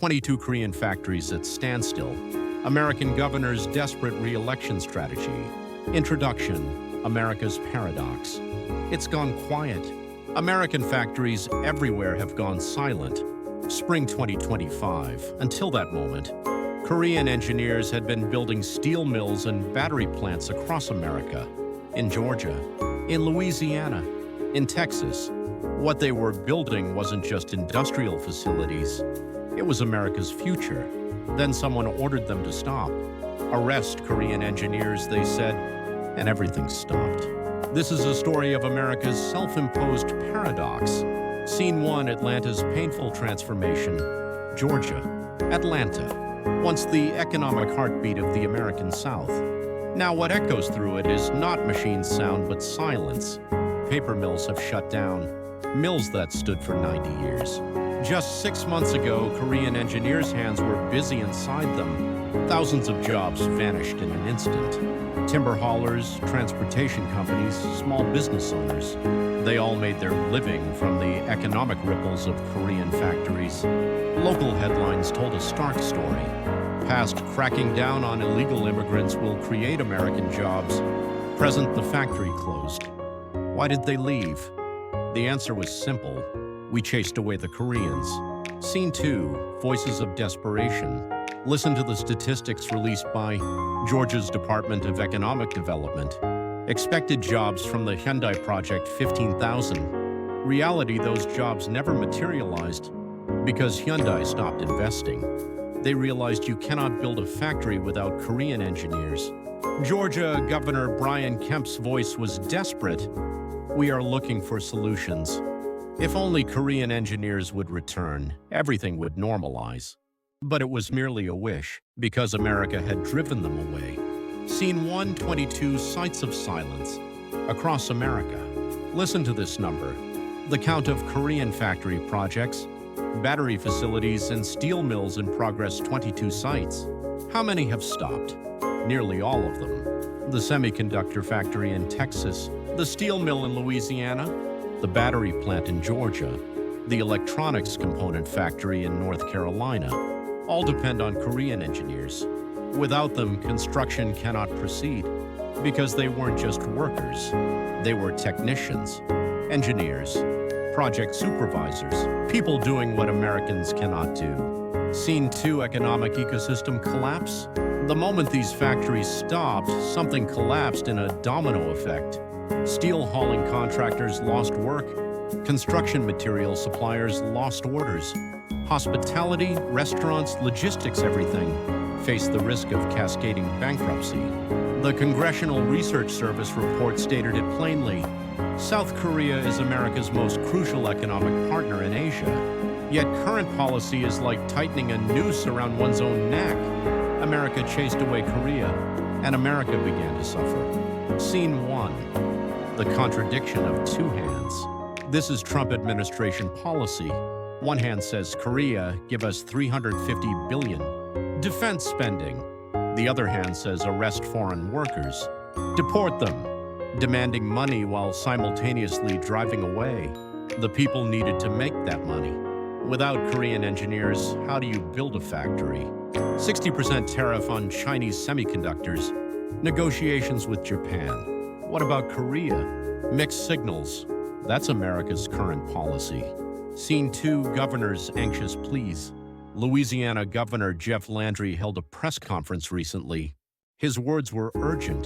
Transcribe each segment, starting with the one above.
22 Korean factories at standstill. American governor's desperate re-election strategy. Introduction, America's paradox. It's gone quiet. American factories everywhere have gone silent. Spring 2025. Until that moment, Korean engineers had been building steel mills and battery plants across America. In Georgia, in Louisiana, in Texas. What they were building wasn't just industrial facilities. It was America's future. Then someone ordered them to stop. Arrest Korean engineers, they said, and everything stopped. This is a story of America's self-imposed paradox. Scene 1, Atlanta's painful transformation. Georgia, Atlanta, once the economic heartbeat of the American South. Now what echoes through it is not machine sound, but silence. Paper mills have shut down, mills that stood for 90 years. Just 6 months ago, Korean engineers' hands were busy inside them. Thousands of jobs vanished in an instant. Timber haulers, transportation companies, small business owners. They all made their living from the economic ripples of Korean factories. Local headlines told a stark story. Past cracking down on illegal immigrants will create American jobs. Present, the factory closed. Why did they leave? The answer was simple. We chased away the Koreans. Scene 2, Voices of Desperation. Listen to the statistics released by Georgia's Department of Economic Development. Expected jobs from the Hyundai project, 15,000. Reality, those jobs never materialized because Hyundai stopped investing. They realized you cannot build a factory without Korean engineers. Georgia Governor Brian Kemp's voice was desperate. We are looking for solutions. If only Korean engineers would return, everything would normalize. But it was merely a wish, because America had driven them away. Scene 122, Sites of Silence. Across America. Listen to this number. The count of Korean factory projects, battery facilities, and steel mills in progress, 22 sites. How many have stopped? Nearly all of them. The semiconductor factory in Texas, the steel mill in Louisiana, the battery plant in Georgia, the electronics component factory in North Carolina, all depend on Korean engineers. Without them, construction cannot proceed because they weren't just workers. They were technicians, engineers, project supervisors, people doing what Americans cannot do. Scene 2, Economic ecosystem collapse. The moment these factories stopped, something collapsed in a domino effect. Steel hauling contractors lost work. Construction material suppliers lost orders. Hospitality, restaurants, logistics, everything faced the risk of cascading bankruptcy. The Congressional Research Service report stated it plainly. South Korea is America's most crucial economic partner in Asia. Yet current policy is like tightening a noose around one's own neck. America chased away Korea, and America began to suffer. Scene 1. The contradiction of two hands. This is Trump administration policy. One hand says, Korea, give us $350 billion. Defense spending. The other hand says, arrest foreign workers. Deport them. Demanding money while simultaneously driving away the people needed to make that money. Without Korean engineers, how do you build a factory? 60% tariff on Chinese semiconductors. Negotiations with Japan. What about Korea? Mixed signals. That's America's current policy. Scene 2, Governor's anxious pleas. Louisiana Governor Jeff Landry held a press conference recently. His words were urgent.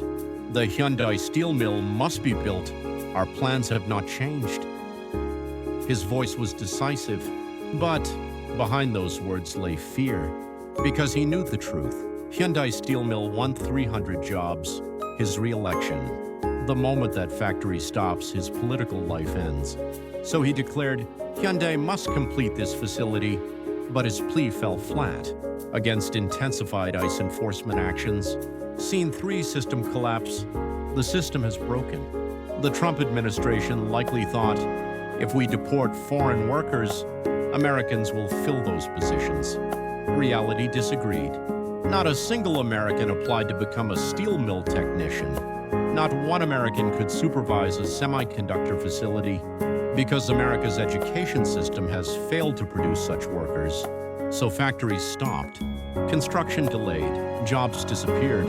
The Hyundai steel mill must be built. Our plans have not changed. His voice was decisive, but behind those words lay fear, because he knew the truth. Hyundai steel mill won 300 jobs. His re-election. The moment that factory stops, his political life ends. So he declared, Hyundai must complete this facility, but his plea fell flat. Against intensified ICE enforcement actions, Scene 3, System collapse. The system has broken. The Trump administration likely thought, if we deport foreign workers, Americans will fill those positions. Reality disagreed. Not a single American applied to become a steel mill technician. Not one American could supervise a semiconductor facility because America's education system has failed to produce such workers. So factories stopped, construction delayed, jobs disappeared.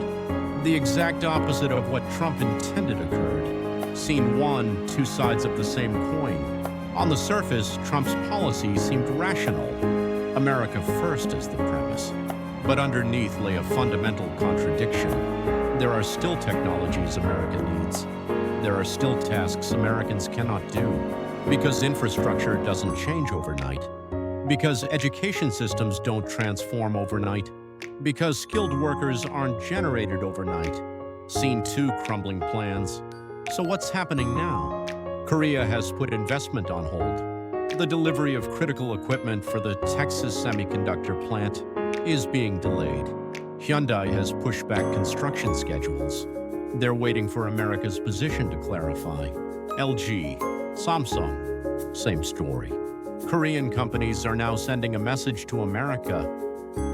The exact opposite of what Trump intended occurred. Scene one, two sides of the same coin. On the surface, Trump's policy seemed rational. America first is the premise. But underneath lay a fundamental contradiction. There are still technologies America needs. There are still tasks Americans cannot do, because infrastructure doesn't change overnight, because education systems don't transform overnight, because skilled workers aren't generated overnight. Scene two, crumbling plans. So what's happening now? Korea has put investment on hold. The delivery of critical equipment for the Texas semiconductor plant is being delayed. Hyundai has pushed back construction schedules. They're waiting for America's position to clarify. LG, Samsung, same story. Korean companies are now sending a message to America.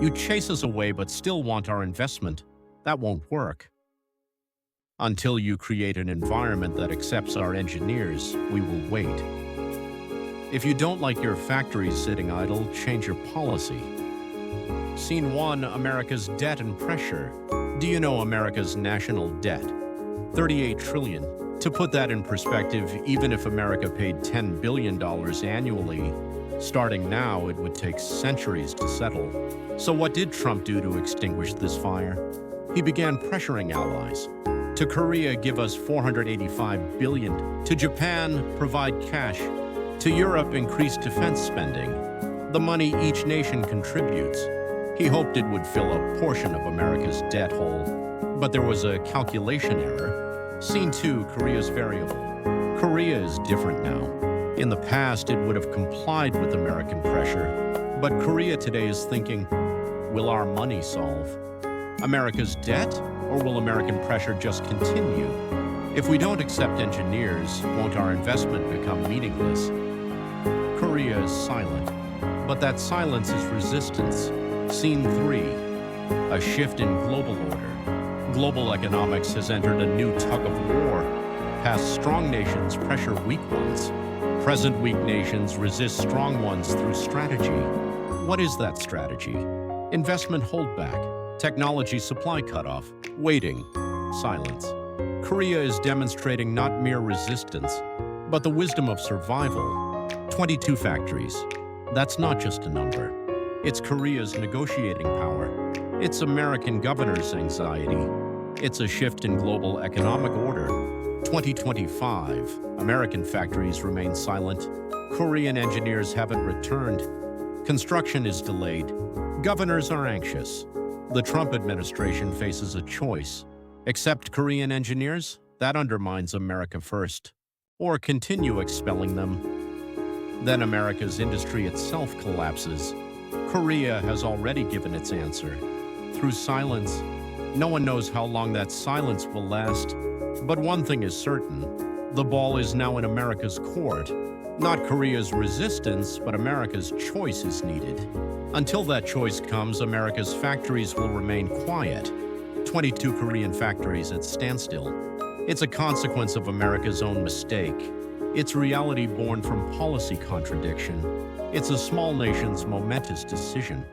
You chase us away but still want our investment. That won't work. Until you create an environment that accepts our engineers, we will wait. If you don't like your factories sitting idle, change your policy. Scene one, America's debt and pressure. Do you know America's national debt? $38 trillion. To put that in perspective, even if America paid $10 billion annually, starting now, it would take centuries to settle. So what did Trump do to extinguish this fire? He began pressuring allies. To Korea, give us $485 billion. To Japan, provide cash. To Europe, increase defense spending. The money each nation contributes. He hoped it would fill a portion of America's debt hole. But there was a calculation error. Scene two, Korea's variable. Korea is different now. In the past, it would have complied with American pressure. But Korea today is thinking, will our money solve America's debt, or will American pressure just continue? If we don't accept engineers, won't our investment become meaningless? Korea is silent, but that silence is resistance. Scene three, a shift in global order. Global economics has entered a new tug of war. Past strong nations pressure weak ones. Present weak nations resist strong ones through strategy. What is that strategy? Investment holdback, technology supply cutoff, waiting, silence. Korea is demonstrating not mere resistance, but the wisdom of survival. 22 factories. That's not just a number. It's Korea's negotiating power. It's American governors' anxiety. It's a shift in global economic order. 2025. American factories remain silent. Korean engineers haven't returned. Construction is delayed. Governors are anxious. The Trump administration faces a choice. Accept Korean engineers? That undermines America first. Or continue expelling them? Then America's industry itself collapses. Korea has already given its answer. Through silence. No one knows how long that silence will last. But one thing is certain. The ball is now in America's court. Not Korea's resistance, but America's choice is needed. Until that choice comes, America's factories will remain quiet. 22 Korean factories at standstill. It's a consequence of America's own mistake. It's reality born from policy contradiction. It's a small nation's momentous decision.